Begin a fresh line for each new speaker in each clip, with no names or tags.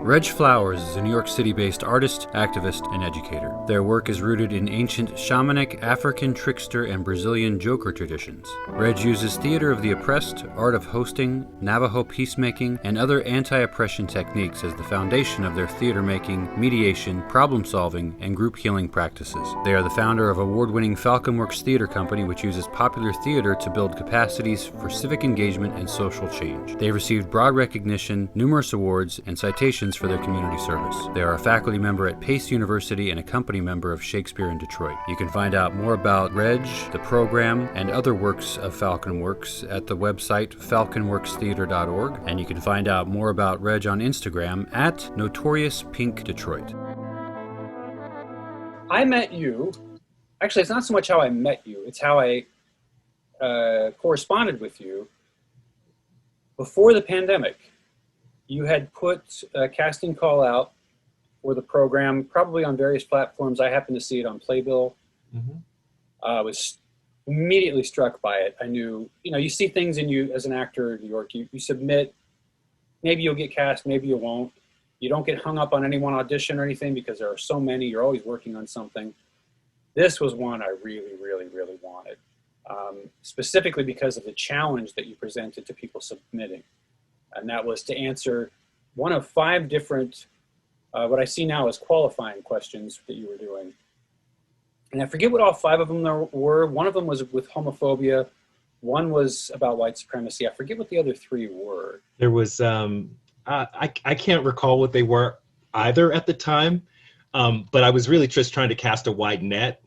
Reg Flowers is a New York City-based artist, activist, and educator. Their work is rooted in ancient shamanic, African trickster, and Brazilian joker traditions. Reg uses theater of the oppressed, art of hosting, Navajo peacemaking, and other anti-oppression techniques as the foundation of their theater-making, mediation, problem-solving, and group healing practices. They are the founder of award-winning Falconworks theater company, which uses popular theater to build capacities for civic engagement and social change. They have received broad recognition, numerous awards, and citations for their community service. They are a faculty member at Pace University and a company member of Shakespeare in Detroit. You can find out more about Reg, the program, and other works of Falconworks at the website falconworkstheater.org, and you can find out more about Reg on Instagram at Notorious Pink Detroit.
I met you, actually it's not so much how I met you, it's how I corresponded with you before the pandemic. You had put a casting call out for the program, probably on various platforms. I happened to see it on Playbill. I was immediately struck by it. I knew, you see things in you as an actor in New York. You submit, maybe you'll get cast, maybe you won't. You don't get hung up on any one audition or anything because there are so many. You're always working on something. This was one I really, really, really wanted, specifically because of the challenge that you presented to people submitting. And that was to answer one of 5 different, what I see now as qualifying questions that you were doing. And I forget what all 5 of them were. One of them was with homophobia. One was about white supremacy. I forget what the other 3 were.
There was, I can't recall what they were either at the time, but I was really just trying to cast a wide net.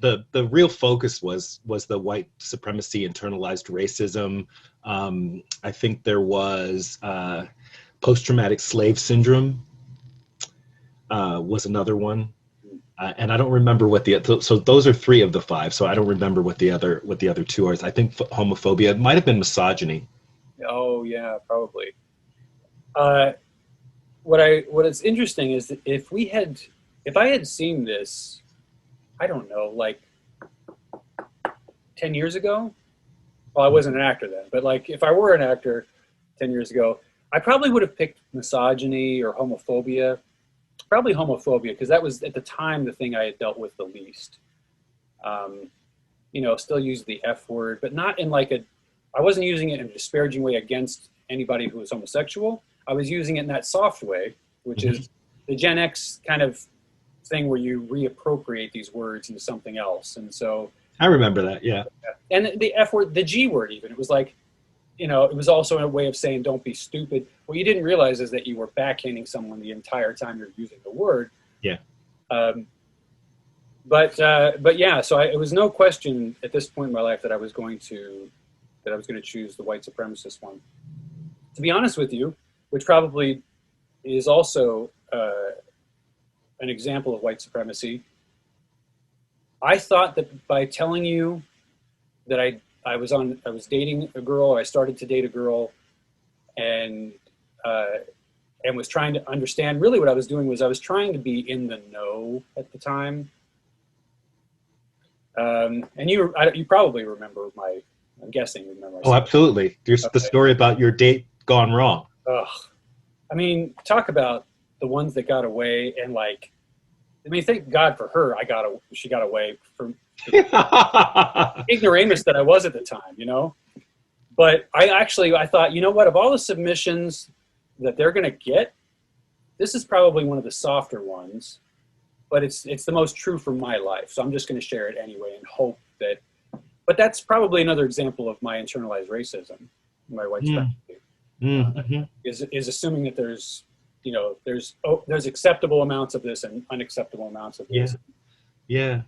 The real focus was the white supremacy, internalized racism. I think there was post-traumatic slave syndrome was another one, and I don't remember what so those are 3 of the 5. So I don't remember what the other 2 are. I think homophobia, it might have been misogyny.
Oh yeah, probably. What is interesting is that if I had seen this, I don't know, like 10 years ago. Well, I wasn't an actor then, but like if I were an actor 10 years ago, I probably would have picked misogyny or homophobia. Probably homophobia, because that was at the time the thing I had dealt with the least. Still use the F word, but not in like I wasn't using it in a disparaging way against anybody who was homosexual. I was using it in that soft way, which is the Gen X kind of thing where you reappropriate these words into something else. And so
I remember that, yeah.
And the F word, the G word even, it was like, it was also a way of saying don't be stupid. What you didn't realize is that you were backhanding someone the entire time you're using the word.
Yeah.
But yeah, so it was no question at this point in my life that I was going to choose the white supremacist one. To be honest with you, which probably is also an example of white supremacy. I thought that by telling you that I was dating a girl, or I started to date a girl, and was trying to understand. Really, what I was doing was I was trying to be in the know at the time. And you probably remember I'm guessing you remember.
Oh, absolutely. There's the story about your date gone wrong.
Ugh. I mean, talk about the ones that got away, and like, I mean, thank God for her. She got away from ignoramus that I was at the time, But I thought, you know what? Of all the submissions that they're going to get, this is probably one of the softer ones, but it's the most true for my life. So I'm just going to share it anyway and hope that. But that's probably another example of my internalized racism, my white supremacy, is assuming that there's acceptable amounts of this and unacceptable amounts of this.
Yeah.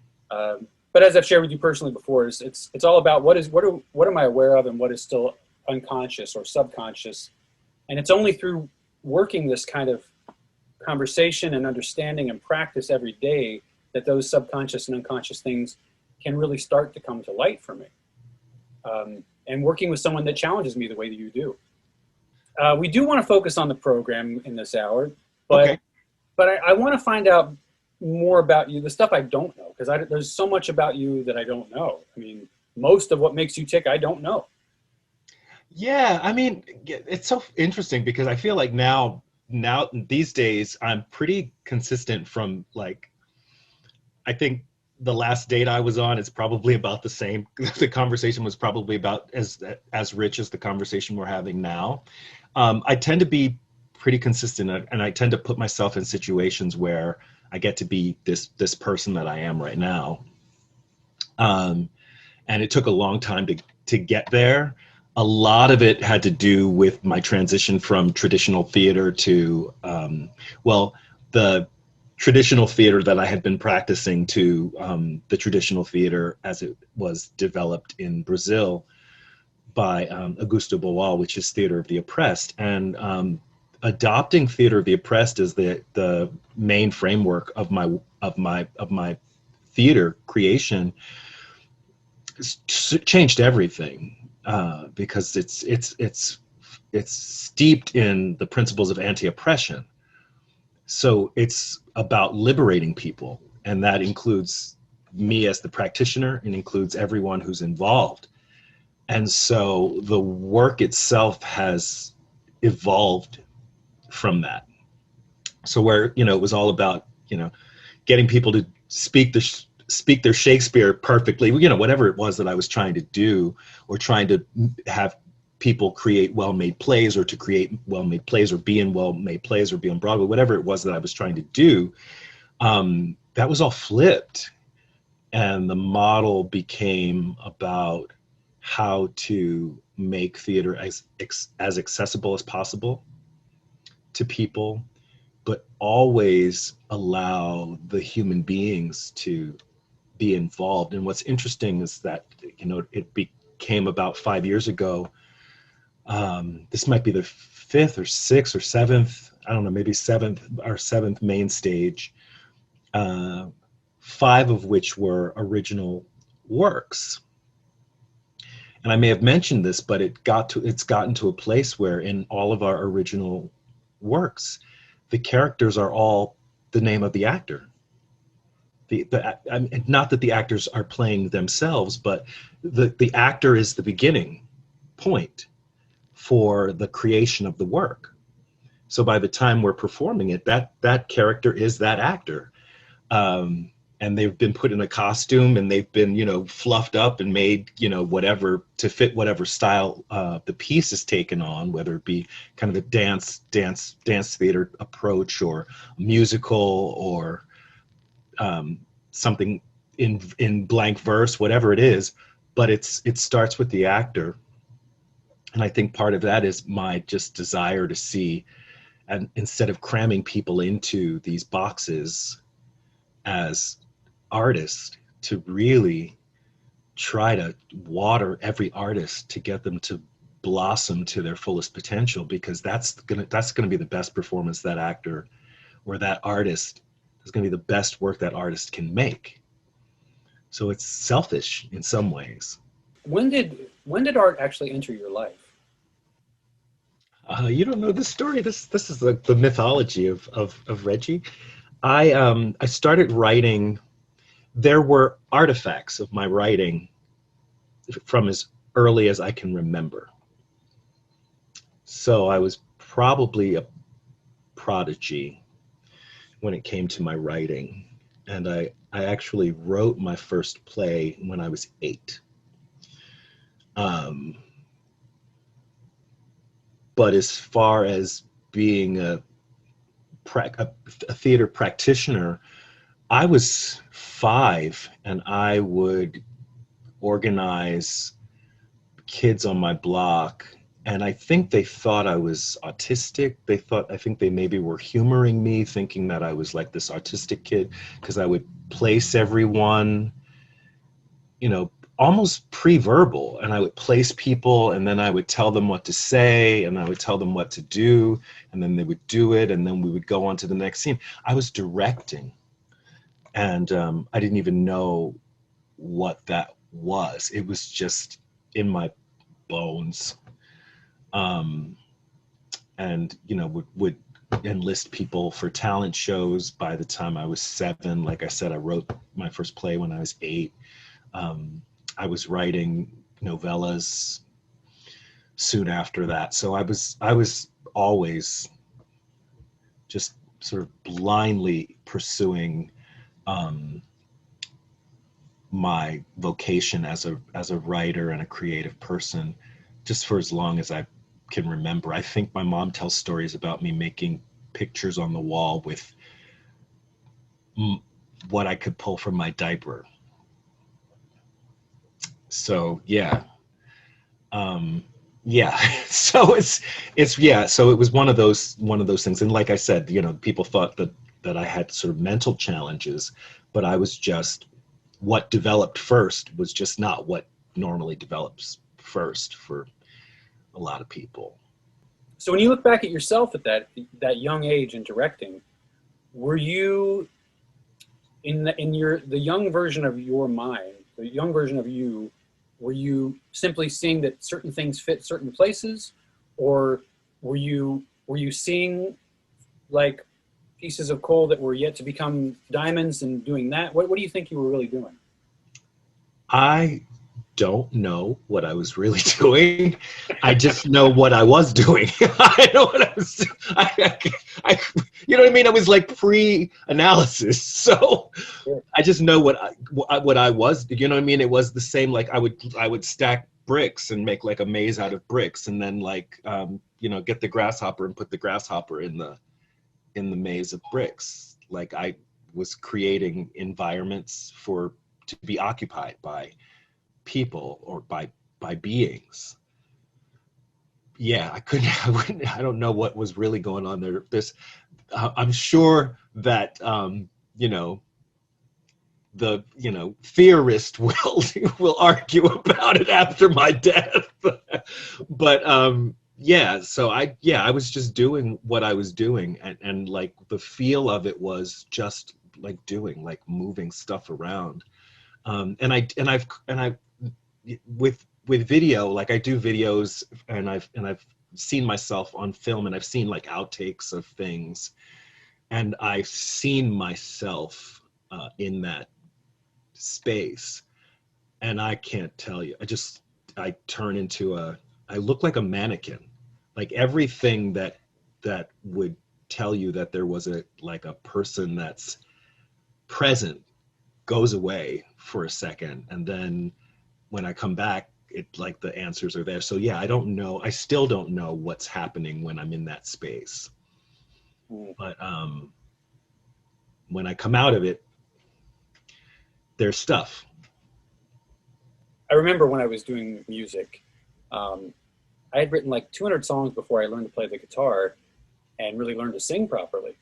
But as I've shared with you personally before, it's all about what am I aware of and what is still unconscious or subconscious. And it's only through working this kind of conversation and understanding and practice every day that those subconscious and unconscious things can really start to come to light for me. And working with someone that challenges me the way that you do. We do want to focus on the program in this hour, but I want to find out more about you, the stuff I don't know, because there's so much about you that I don't know. I mean, most of what makes you tick, I don't know.
Yeah, I mean, it's so interesting because I feel like now now these days I'm pretty consistent from like, I think the last date I was on is probably about the same. The conversation was probably about as rich as the conversation we're having now. I tend to be pretty consistent, and I tend to put myself in situations where I get to be this person that I am right now. And it took a long time to get there. A lot of it had to do with my transition from traditional theater to, the traditional theater that I had been practicing to the traditional theater as it was developed in Brazil by Augusto Boal, which is theater of the oppressed. And adopting theater of the oppressed as the main framework of my theater creation changed everything, because it's steeped in the principles of anti-oppression. So it's about liberating people, and that includes me as the practitioner, and includes everyone who's involved. And so the work itself has evolved from that. So where, it was all about, getting people to speak their Shakespeare perfectly, whatever it was that I was trying to do, or trying to have people create well-made plays, or to create well-made plays, or be in well-made plays, or be on Broadway, whatever it was that I was trying to do, that was all flipped. And the model became about how to make theater as accessible as possible to people, but always allow the human beings to be involved. And what's interesting is that, it became about 5 years ago. This might be the fifth or sixth or seventh, I don't know, maybe seventh main stage, 5 of which were original works. And I may have mentioned this, but it's gotten to a place where in all of our original works, the characters are all the name of the actor. Not that the actors are playing themselves, but the actor is the beginning point for the creation of the work. So by the time we're performing it, that character is that actor. And they've been put in a costume, and they've been, fluffed up and made, whatever to fit whatever style the piece is taken on, whether it be kind of a dance theater approach, or musical, or something in blank verse, whatever it is. But it starts with the actor. And I think part of that is my just desire to see, and instead of cramming people into these boxes as artists, to really try to water every artist to get them to blossom to their fullest potential, because that's gonna be the best performance that actor or that artist is gonna be the best work that artist can make. So it's selfish in some ways.
When did art actually enter your life?
You don't know this story. This is the mythology of Reggie. I started writing. There were artifacts of my writing from as early as I can remember. So I was probably a prodigy when it came to my writing. And I actually wrote my first play when I was 8. But as far as being a theater practitioner, I was 5, and I would organize kids on my block, and I think they thought I was autistic. I think they maybe were humoring me, thinking that I was like this autistic kid, because I would place everyone, almost pre-verbal, and I would place people, and then I would tell them what to say, and I would tell them what to do, and then they would do it, and then we would go on to the next scene. I was directing, and I didn't even know what that was. It was just in my bones. And would enlist people for talent shows by the time I was 7. Like I said, I wrote my first play when I was 8. I was writing novellas soon after that. So I was always just sort of blindly pursuing my vocation as a writer and a creative person, just for as long as I can remember. I think my mom tells stories about me making pictures on the wall with what I could pull from my diaper. So yeah. Yeah. So so it was one of those things. And like I said, people thought that I had sort of mental challenges, but I was just, what developed first was just not what normally develops first for a lot of people.
So when you look back at yourself at that young age in directing, were you in the young version of your mind, the young version of you, were you simply seeing that certain things fit certain places, or were you seeing like pieces of coal that were yet to become diamonds and doing that? What do you think you were really doing?
I don't know what I was really doing. I just know what I was doing. I know what I was doing. You know what I mean? I was like pre-analysis. So
Sure.
I just know what I was, you know what I mean? It was the same, like I would stack bricks and make like a maze out of bricks, and then like, get the grasshopper and put the grasshopper in the maze of bricks. Like I was creating environments to be occupied by people or by beings. Yeah, I don't know what was really going on there. I'm sure that the theorist will argue about it after my death. But so I was just doing what I was doing, and like the feel of it was just like moving stuff around. And I've with video, like I do videos, and I've seen myself on film, and I've seen like outtakes of things, and I've seen myself in that space, and I can't tell you, I turn into I look like a mannequin. Like everything that would tell you that there was a person that's present goes away for a second, and then when I come back, it like the answers are there. So yeah, I still don't know what's happening when I'm in that space. But when I come out of it, there's stuff.
I remember when I was doing music, I had written like 200 songs before I learned to play the guitar and really learned to sing properly.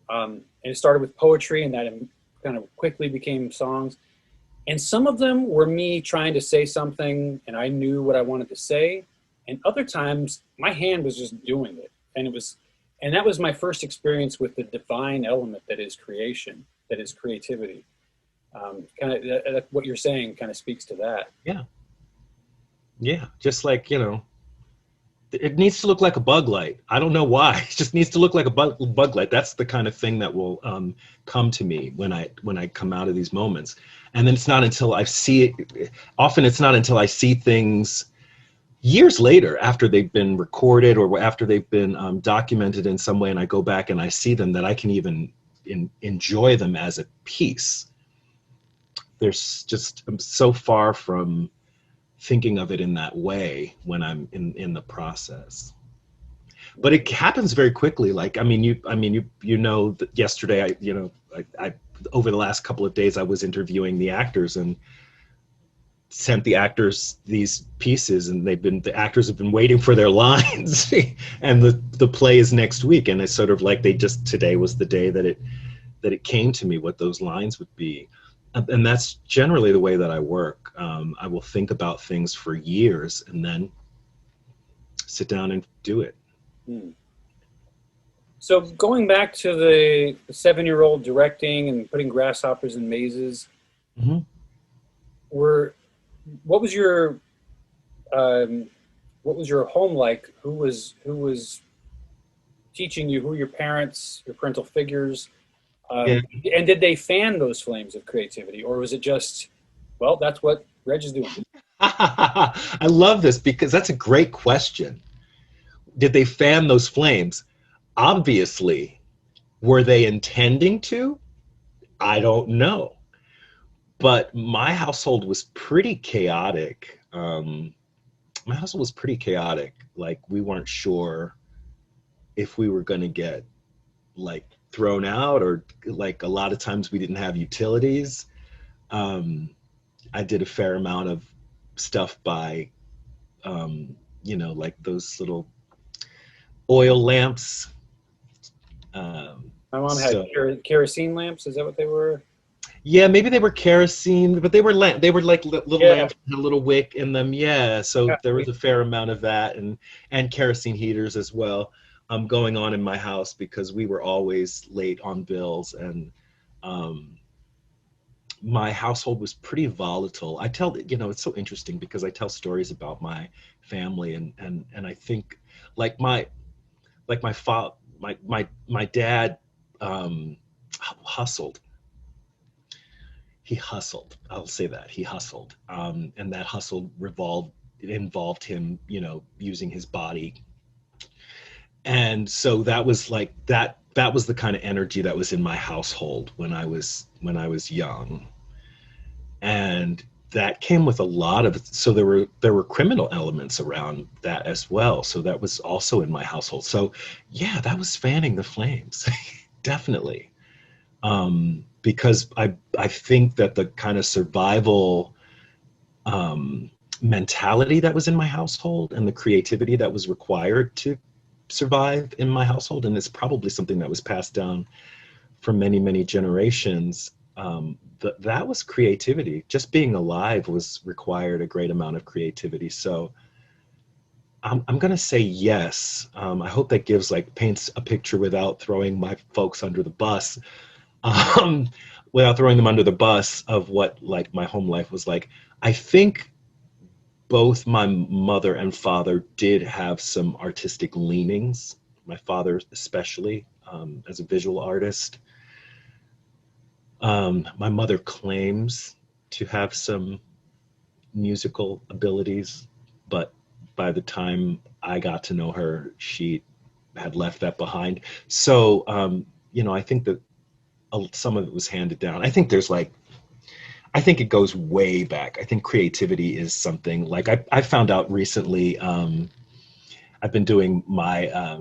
And it started with poetry, and that kind of quickly became songs. And some of them were me trying to say something and I knew what I wanted to say. And other times my hand was just doing it. And that was my first experience with the divine element that is creation, that is creativity. Kind of what you're saying kind of speaks to that.
Yeah. Yeah. Just like, it needs to look like a bug light. I don't know why. It just needs to look like a bug light. That's the kind of thing that will come to me when I come out of these moments. And then it's not until I see it. Often it's not until I see things years later, after they've been recorded or after they've been documented in some way, and I go back and I see them, that I can even enjoy them as a piece. I'm so far from thinking of it in that way when I'm in the process. But it happens very quickly. Like, that yesterday, I over the last couple of days, I was interviewing the actors and sent the actors these pieces, and the actors have been waiting for their lines and the play is next week. And it's sort of like today was the day that it came to me what those lines would be. And that's generally the way that I work. I will think about things for years and then sit down and do it.
So going back to the 7-year-old directing and putting grasshoppers in mazes,
Mm-hmm.
what was your home like? Who was teaching you? Who were your parents, your parental figures?
Yeah.
And did they fan those flames of creativity, or was it just, well, that's what Reg is doing?
I love this because that's a great question. Did they fan those flames? Obviously, Were they intending to? I don't know. But my household was pretty chaotic. My household was pretty chaotic. Like, we weren't sure if we were going to get like thrown out, or like a lot of times we didn't have utilities. I did a fair amount of stuff by, like those little oil lamps.
My mom had kerosene lamps. Is that what they were?
Yeah, maybe they were kerosene, but they were they were like little lamps with a little wick in them. Yeah, so there was a fair amount of that, and kerosene heaters as well, going on in my house, because we were always late on bills, and my household was pretty volatile. I tell, it's so interesting because I tell stories about my family, and I think like my dad hustled. He hustled. I'll say that he hustled, and that hustle involved him, using his body. And so that was like that. That was the kind of energy that was in my household when I was young, and that came with a lot of. So there were criminal elements around that as well. So that was also in my household. So yeah, that was fanning the flames, definitely. Because I think that the kind of survival mentality that was in my household, and the creativity that was required to survive in my household, and it's probably something that was passed down for many, many generations, that was creativity. Just being alive required a great amount of creativity. So I'm going to say yes. I hope that paints a picture without throwing my folks under the bus. Without throwing them under the bus of what like my home life was like. I think both my mother and father did have some artistic leanings. My father especially, as a visual artist. My mother claims to have some musical abilities, but by the time I got to know her, she had left that behind. So, I think that some of it was handed down. I think I think it goes way back. I think creativity is something like I found out recently. I've been doing my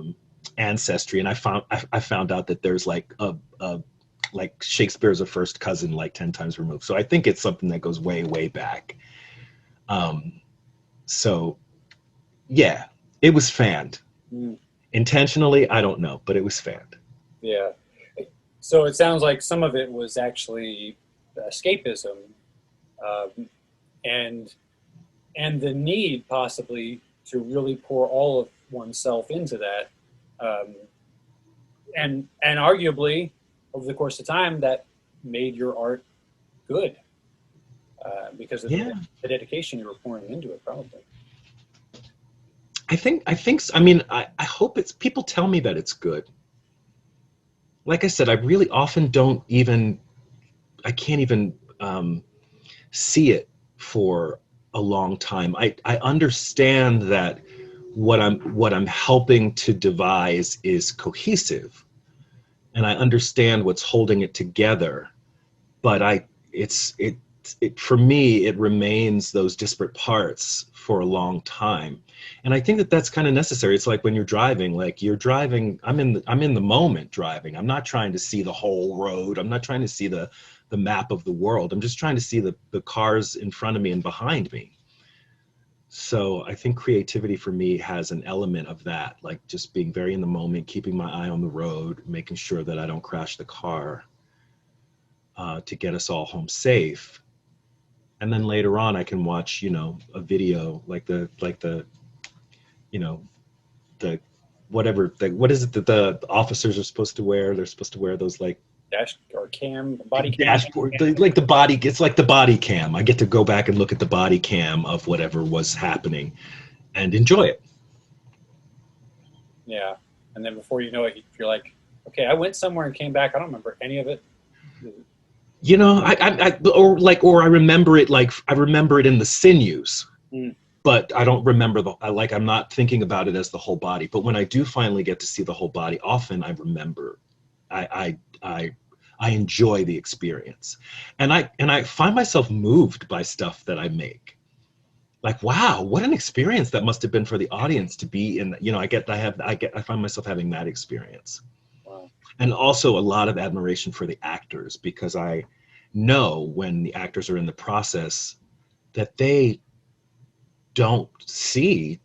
ancestry, and I found out that there's like like Shakespeare's a first cousin, like 10 times removed. So I think it's something that goes way, way back. So yeah, it was fanned. Intentionally, I don't know, but it was fanned.
Yeah. So it sounds like some of it was actually escapism, and the need possibly to really pour all of oneself into that, and arguably over the course of time that made your art good, because of the dedication you were pouring into it, probably.
I think. I mean, I hope it's. People tell me that it's good. Like I said, I really often I can't even see it for a long time. I understand that what I'm helping to devise is cohesive, and I understand what's holding it together, but for me, it remains those disparate parts for a long time. And I think that that's kind of necessary. It's like when you're driving, I'm in the moment driving. I'm not trying to see the whole road. I'm not trying to see the map of the world. I'm just trying to see the cars in front of me and behind me. So I think creativity for me has an element of that, like just being very in the moment, keeping my eye on the road, making sure that I don't crash the car, to get us all home safe. And then later on I can watch, a video like the what is it that the officers are supposed to wear? They're supposed to wear those like
dash or cam, body cam.
Dashboard, like the body. It's like the body cam. I get to go back and look at the body cam of whatever was happening, and enjoy it.
Yeah, and then before you know it, you're like, okay, I went somewhere and came back. I don't remember any of it.
Or I remember it like I remember it in the sinews. But I don't remember I'm not thinking about it as the whole body. But when I do finally get to see the whole body, often I I enjoy the experience, and I find myself moved by stuff that I make. Like, wow, what an experience that must have been for the audience to be in. You know, I find myself having that experience.
Wow.
And also a lot of admiration for the actors, because I know when the actors are in the process that they don't see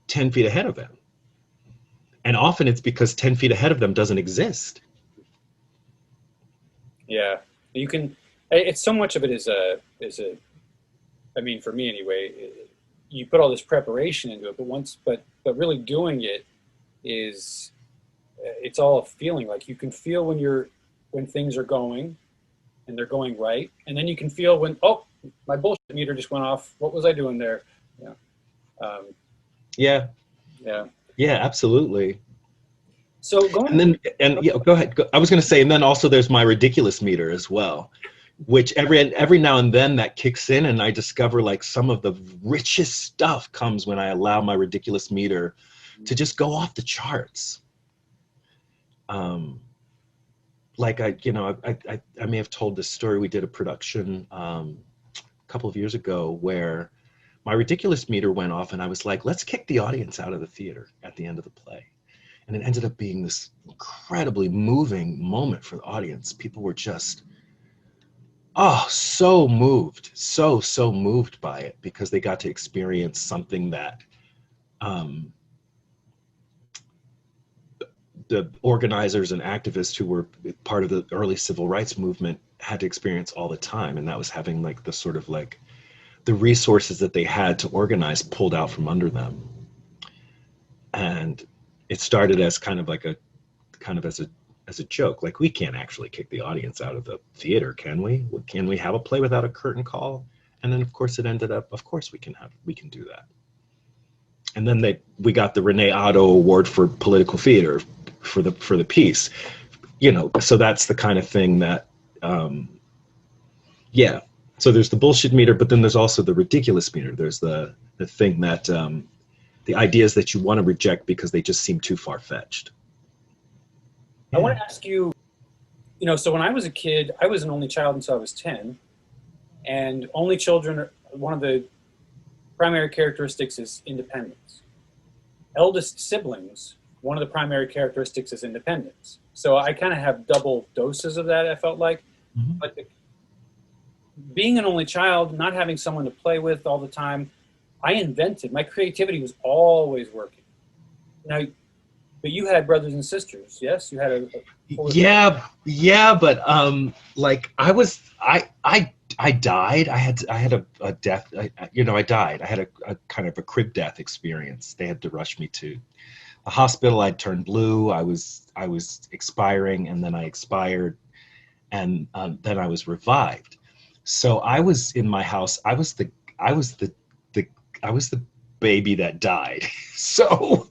10 feet ahead of them. And often it's because 10 feet ahead of them doesn't exist.
Yeah, you can. It's so much of it is a. I mean, for me anyway, you put all this preparation into it, but really doing it is, it's all a feeling. Like you can feel when things are going, and they're going right, and then you can feel when, oh, my bullshit meter just went off. What was I doing there?
Yeah.
Yeah.
Yeah, absolutely.
So go
ahead. I was going to say, and then also there's my ridiculous meter as well, which every now and then that kicks in, and I discover like some of the richest stuff comes when I allow my ridiculous meter to just go off the charts. Like I may have told this story. We did a production a couple of years ago where my ridiculous meter went off, and I was like, let's kick the audience out of the theater at the end of the play. And it ended up being this incredibly moving moment for the audience. People were just, so moved, so moved by it, because they got to experience something that the organizers and activists who were part of the early civil rights movement had to experience all the time. And that was having like the sort of like the resources that they had to organize pulled out from under them. And it started as as a joke. Like, we can't actually kick the audience out of the theater, can we? Can we have a play without a curtain call? And then of course it ended up, of course we can do that. And then we got the Renee Otto Award for Political Theater for the piece. You know, so that's the kind of thing that yeah. So there's the bullshit meter, but then there's also the ridiculous meter. There's the thing that the ideas that you want to reject because they just seem too far-fetched.
I want to ask you, so when I was a kid, I was an only child until I was 10. And only children, one of the primary characteristics is independence. Eldest siblings, one of the primary characteristics is independence. So I kind of have double doses of that, I felt like. Mm-hmm. But being an only child, not having someone to play with all the time, my creativity was always working. Now, but you had brothers and sisters, yes? You had
but like I died. I had a death. I died. I had a kind of a crib death experience. They had to rush me to the hospital. I'd turned blue. I was expiring, and then I expired, and then I was revived. So I was in my house. I was the baby that died. So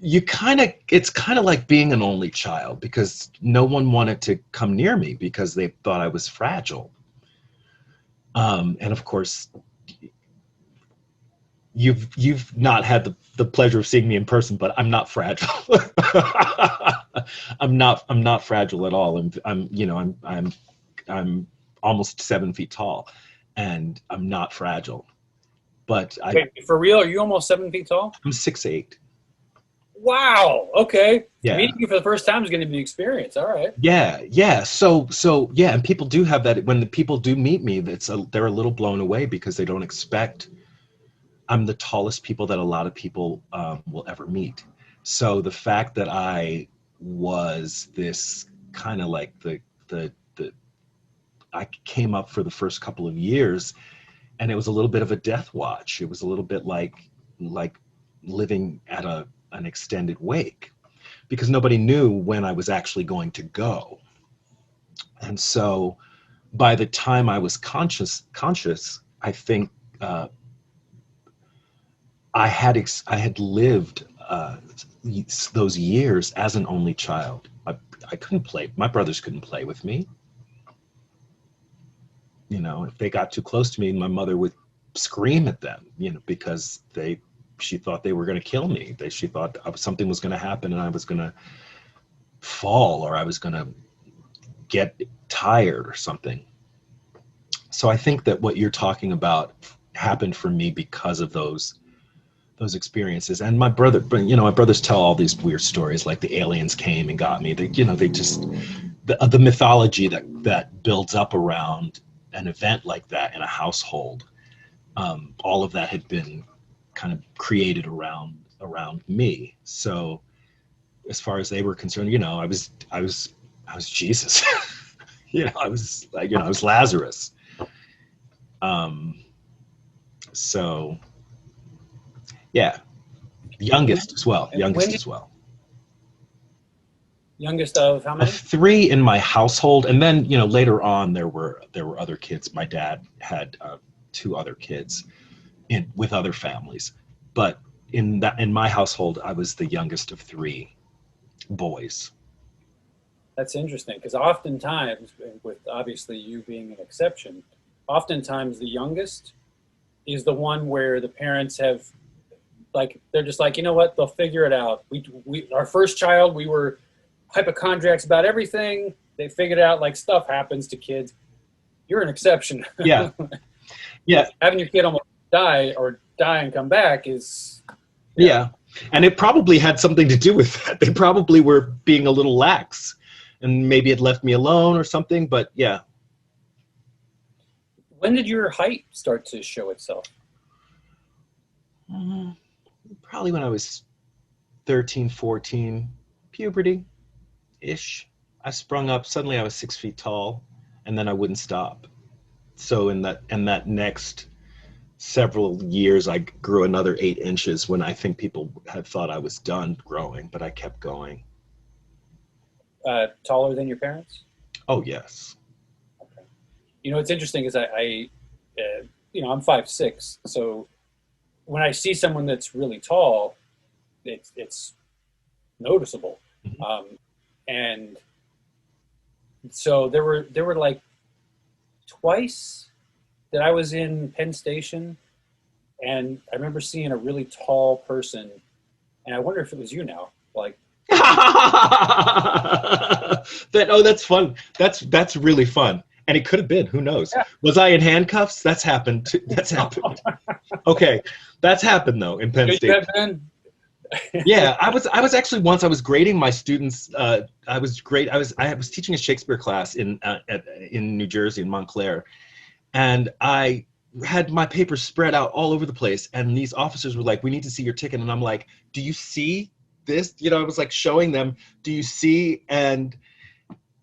it's kind of like being an only child, because no one wanted to come near me because they thought I was fragile. And of course, you've not had the pleasure of seeing me in person, but I'm not fragile. I'm not fragile at all. I'm almost 7 feet tall, and I'm not fragile. But
for real, are you almost 7 feet tall?
I'm 6'8".
Wow. Okay.
Yeah.
Meeting you for the first time is going to be an experience. All right.
Yeah. So yeah, and people do have that. When the people do meet me, they're a little blown away, because they don't expect I'm the tallest people that a lot of people will ever meet. So the fact that I was this kind of like I came up for the first couple of years, and it was a little bit of a death watch. It was a little bit like living at an extended wake, because nobody knew when I was actually going to go. And so by the time I was conscious, I think I had lived those years as an only child. I couldn't play. My brothers couldn't play with me. If they got too close to me, my mother would scream at them, because she thought they were going to kill me. She thought something was going to happen, and I was going to fall or I was going to get tired or something. So I think that what you're talking about happened for me because of those experiences. And my brother, my brothers tell all these weird stories, like the aliens came and got me. They just the mythology that builds up around an event like that in a household. All of that had been kind of created around me. So as far as they were concerned, I was Jesus. I was Lazarus. So yeah, youngest as well.
Youngest of how many?
3 in my household, and then later on there were other kids. My dad had 2 other kids with other families, but in my household, I was the youngest of 3 boys.
That's interesting, because oftentimes, with obviously you being an exception, oftentimes the youngest is the one where the parents have, like, they're just like, you know what, they'll figure it out. We our first child, we were hypochondriacs about everything. They figured out, like, stuff happens to kids. You're an exception.
Yeah. Yeah.
Having your kid almost die and come back is...
Yeah. And it probably had something to do with that. They probably were being a little lax, and maybe it left me alone or something, but yeah.
When did your height start to show itself?
Probably when I was 13, 14, puberty-ish. I sprung up. Suddenly I was 6 feet tall, and then I wouldn't stop. So in that next several years, I grew another 8 inches when I think people had thought I was done growing, but I kept going.
Taller than your parents?
Oh, yes.
Okay. It's interesting is I'm 5'6", so when I see someone that's really tall, it's noticeable.
Mm-hmm.
And so there were like twice that I was in Penn Station, and I remember seeing a really tall person, and I wonder if it was you now, like.
That's fun. That's really fun. And it could have been, who knows? Yeah. Was I in handcuffs? That's happened. That's happened. Okay. That's happened though in Penn State. Yeah, I was actually once, I was grading my students. I was teaching a Shakespeare class in New Jersey, in Montclair. And I had my papers spread out all over the place. And these officers were like, "We need to see your ticket." And I'm like, "Do you see this?" I was like showing them, "Do you see?" And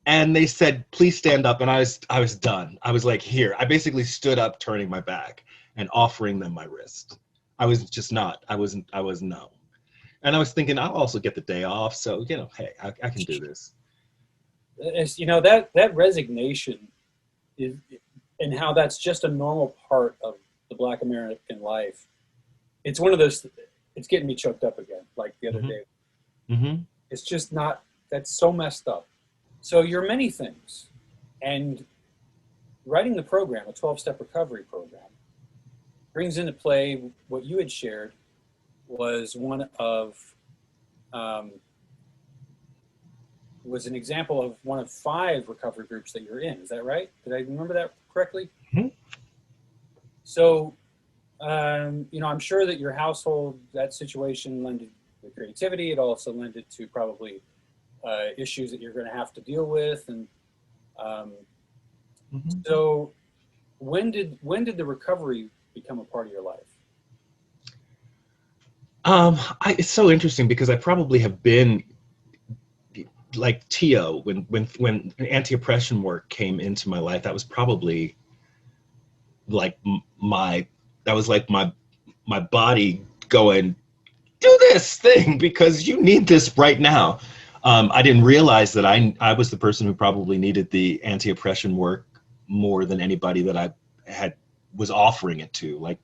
they said, "Please stand up." And I was done. I was like, here. I basically stood up, turning my back and offering them my wrist. I was just not. I was no. And I was thinking, I'll also get the day off. So, hey, I can do this.
That resignation is, and how that's just a normal part of the Black American life. It's one of those, it's getting me choked up again, like the other day.
Mm-hmm.
It's just not, that's so messed up. So you're many things. And writing the program, a 12-step recovery program, brings into play what you had shared was was an example of one of 5 recovery groups that you're in. Is that right? Did I remember that correctly?
Mm-hmm.
So, I'm sure that your household, that situation lended to creativity. It also lended to probably issues that you're going to have to deal with. And so when did the recovery become a part of your life?
It's so interesting because I probably have been like TO when anti-oppression work came into my life. That was probably like my body going, do this thing because you need this right now. I didn't realize that I was the person who probably needed the anti-oppression work more than anybody that I was offering it to. Like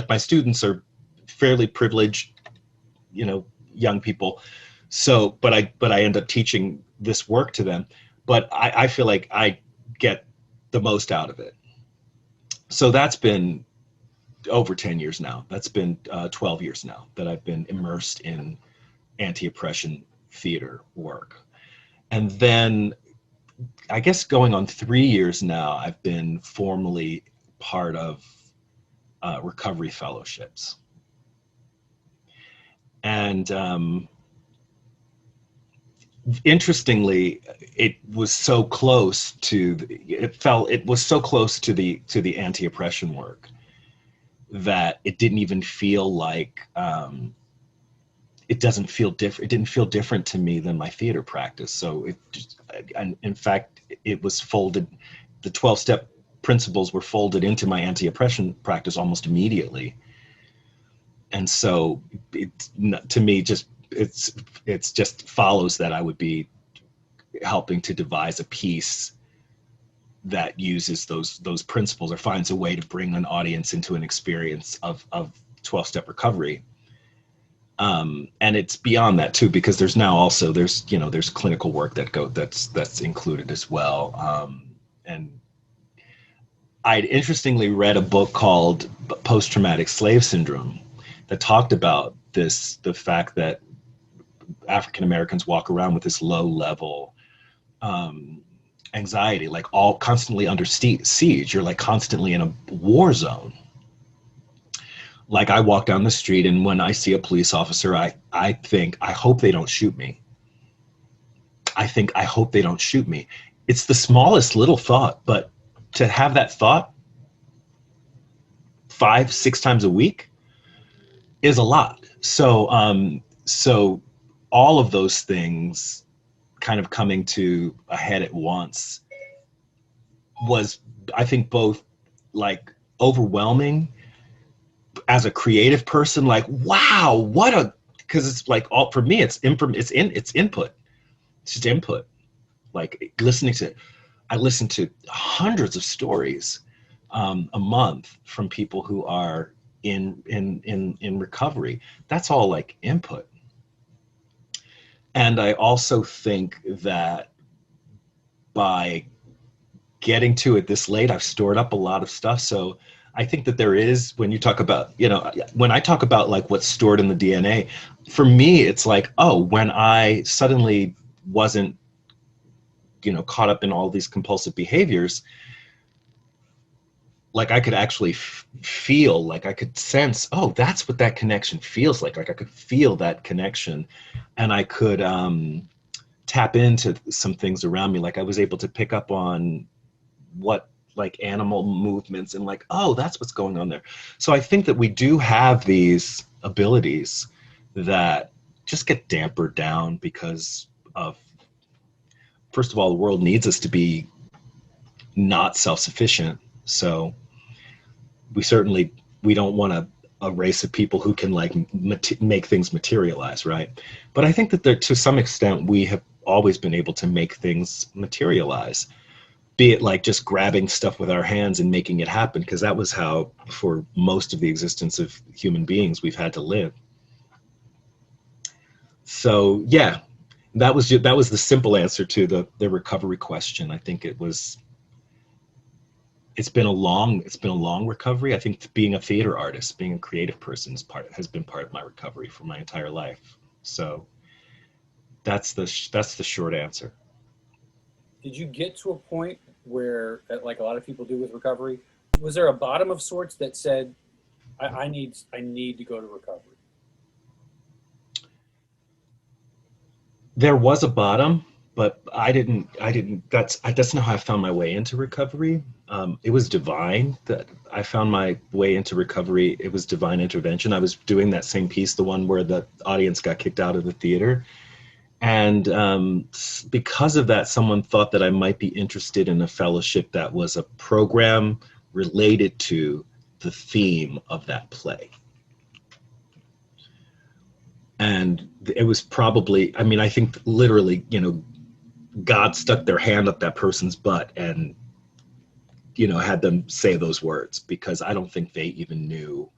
my students are fairly privileged, young people. So, but I end up teaching this work to them. But I feel like I get the most out of it. So that's been over 10 years now. That's been 12 years now that I've been immersed in anti-oppression theater work. And then I guess going on 3 years now, I've been formally part of recovery fellowships. And interestingly, it was so close to, it was so close to the anti-oppression work that it didn't even feel like, it didn't feel different to me than my theater practice. So it just, and in fact, it was folded, the 12-step principles were folded into my anti-oppression practice almost immediately. And so it, to me, it's just follows that I would be helping to devise a piece that uses those principles or finds a way to bring an audience into an experience of 12-step recovery. And it's beyond that too, because there's now also, there's clinical work that's included as well. And I'd interestingly read a book called Post-Traumatic Slave Syndrome that talked about the fact that African Americans walk around with this low level anxiety, like all constantly under siege. You're like constantly in a war zone. Like I walk down the street and when I see a police officer, I think, I hope they don't shoot me. I hope they don't shoot me. It's the smallest little thought, but to have that thought 5-6 times a week is a lot. So, so all of those things kind of coming to a head at once was, I think, both like overwhelming as a creative person, like, wow, because it's like all, for me, it's input. It's just input. Like I listen to hundreds of stories a month from people who are in recovery. That's all like input. And I also think that by getting to it this late, I've stored up a lot of stuff. So I think that there is, when you talk about, when I talk about like what's stored in the DNA, for me, it's like, oh, when I suddenly wasn't, caught up in all these compulsive behaviors, like I could actually feel, like I could sense, oh, that's what that connection feels like. Like I could feel that connection and I could tap into some things around me. Like I was able to pick up on what like animal movements and like, oh, that's what's going on there. So I think that we do have these abilities that just get dampered down because of, first of all, the world needs us to be not self-sufficient. So we don't want a race of people who can like make things materialize, right? But I think that there, to some extent, we have always been able to make things materialize, be it like just grabbing stuff with our hands and making it happen, because that was how, for most of the existence of human beings, we've had to live. So yeah, that was the simple answer to the recovery question. I think it's been a long recovery. I think being a theater artist, being a creative person has been part of my recovery for my entire life. So that's the short answer.
Did you get to a point where, like a lot of people do with recovery, was there a bottom of sorts that said, I need to go to recovery?
There was a bottom, but that's not how I found my way into recovery. It was divine that I found my way into recovery. It was divine intervention. I was doing that same piece, the one where the audience got kicked out of the theater. And because of that, someone thought that I might be interested in a fellowship that was a program related to the theme of that play. And it was probably, I mean, I think literally, God stuck their hand up that person's butt and, had them say those words, because I don't think they even knew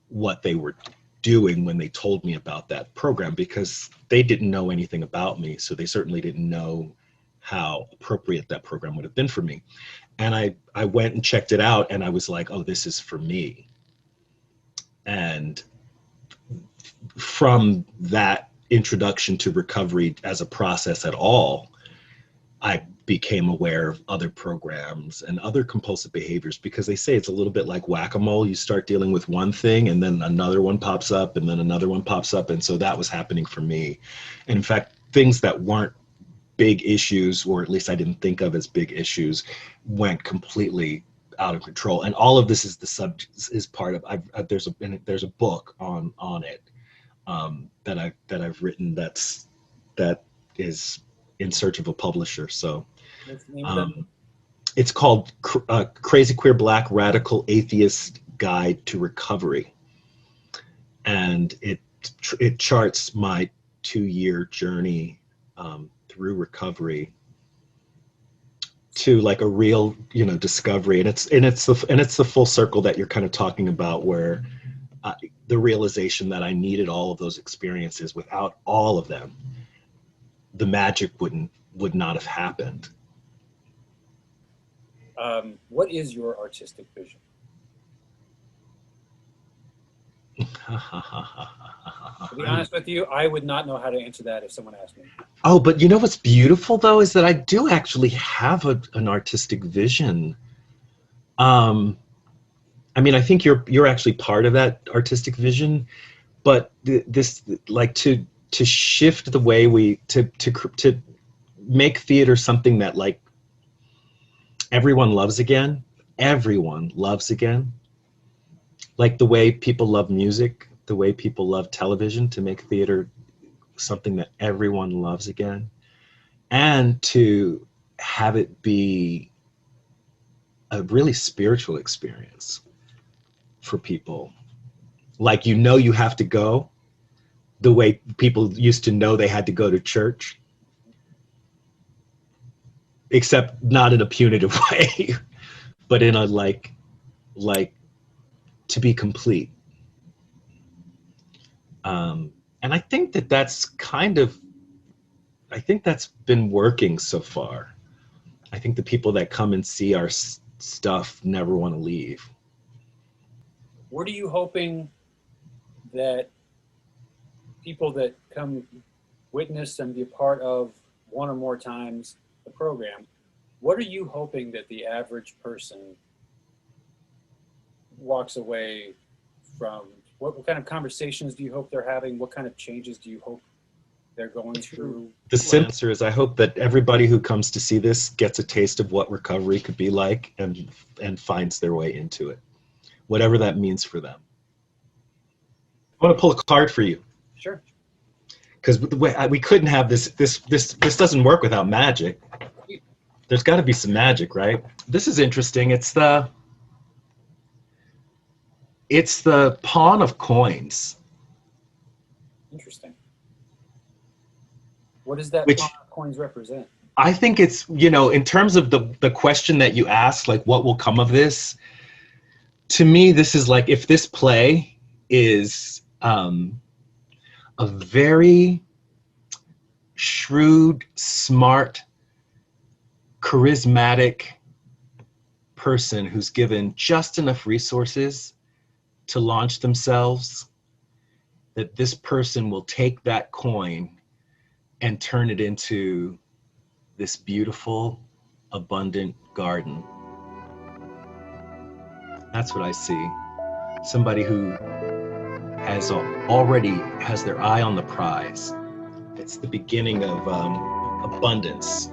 what they were doing when they told me about that program, because they didn't know anything about me. So they certainly didn't know how appropriate that program would have been for me. And I went and checked it out and I was like, oh, this is for me. And from that introduction to recovery as a process at all, I became aware of other programs and other compulsive behaviors, because they say it's a little bit like whack-a-mole. You start dealing with one thing and then another one pops up and then another one pops up. And so that was happening for me. And in fact, things that weren't big issues, or at least I didn't think of as big issues, went completely out of control. And all of this is the subject, is part of, there's a book on it that I've written that is in search of a publisher. So it's called Crazy Queer Black Radical Atheist Guide to Recovery. And it charts my 2-year journey through recovery to like a real, discovery. And it's the full circle that you're kind of talking about, where the realization that I needed all of those experiences. Without all of them, the magic would not have happened.
What is your artistic vision? To be honest with you, I would not know how to answer that if someone asked me.
Oh, but you know what's beautiful though is that I do actually have an artistic vision. I mean, I think you're actually part of that artistic vision, but this, like, to shift the way to make theater something that, like, everyone loves again. Everyone loves again. Like the way people love music, the way people love television, to make theater something that everyone loves again. And to have it be a really spiritual experience for people. Like, you have to go the way people used to know they had to go to church, except not in a punitive way, but in a like to be complete. And I think that's been working so far. I think the people that come and see our stuff never want to leave.
What are you hoping that people that come witness and be a part of one or more times the program, what are you hoping that the average person walks away from? What kind of conversations do you hope they're having? What kind of changes do you hope they're going through?
The simple answer is I hope that everybody who comes to see this gets a taste of what recovery could be like and finds their way into it, whatever that means for them. I want to pull a card for you.
Sure.
Because we couldn't have this doesn't work without magic. There's got to be some magic, right? This is interesting. It's the pawn of coins.
Interesting. What does that pawn of coins represent?
I think it's, in terms of the question that you asked, like, what will come of this? To me, this is like, if this play is a very shrewd, smart, charismatic person who's given just enough resources to launch themselves, that this person will take that coin and turn it into this beautiful, abundant garden. That's what I see. Somebody who already has their eye on the prize. It's the beginning of abundance.